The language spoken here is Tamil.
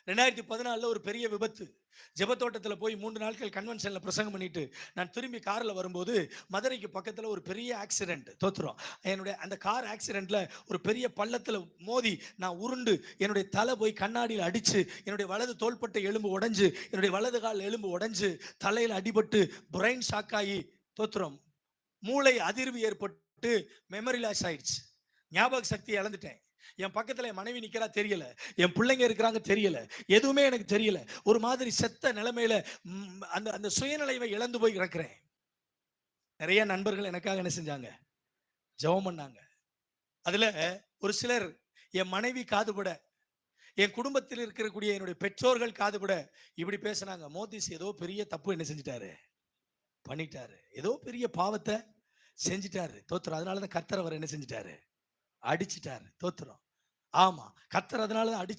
2014 ஒரு பெரிய விபத்து. ஜெபத்தோட்டத்துல போய் 3 நாட்கள் கன்வென்ஷன்ல பிரசங்கம் பண்ணிட்டு, நான் திரும்பி கார்ல வரும்போது, மதுரைக்கு பக்கத்துல ஒரு பெரிய ஆக்சிடென்ட். தோத்துரும். என்னுடைய அந்த கார் ஆக்சிடென்ட்ல ஒரு பெரிய பள்ளத்துல மோதி, நான் உருண்டு, என்னுடைய தலை போய் கண்ணாடியில அடிச்சு, என்னுடைய வலது தோள்பட்டை எலும்பு உடைஞ்சு, என்னுடைய வலது கால் எலும்பு உடைஞ்சு, தலையில அடிபட்டு, பிரைன் ஷாக் ஆகி, தோத்துரும். மூளை அதிர்வு ஏற்பட்டு, மெமரி லாஸ் ஆயிடுச்சு. ஞாபக சக்தியை இழந்துட்டேன். என் பக்கத்துல என் மனைவி நிக்கிறா தெரியல, என் பிள்ளைங்க இருக்கிறாங்க தெரியல, எதுவுமே எனக்கு தெரியல. ஒரு மாதிரி செத்த நிலைமையில அந்த அந்த சுயநிலைவை இழந்து போய் கிடக்கிறேன். நிறைய நண்பர்கள் எனக்காக என்ன செஞ்சாங்க? ஜெபம் பண்ணாங்க. அதுல ஒரு சிலர் என் மனைவி காதுபட, என் குடும்பத்தில் இருக்கக்கூடிய என்னுடைய பெற்றோர்கள் காதுபட இப்படி பேசினாங்க. மோதிஸ் ஏதோ பெரிய தப்பு என்ன செஞ்சிட்டாரு? பண்ணிட்டாரு. ஏதோ பெரிய பாவத்தை செஞ்சிட்டாரு. தோத்திரம். அதனாலதான் கர்த்தர் அவர் என்ன செஞ்சிட்டாரு? அடிச்சிட்டாரு. தோத்திரம். ஆமா, கர்த்தர் அதனாலதான் அடிச்சு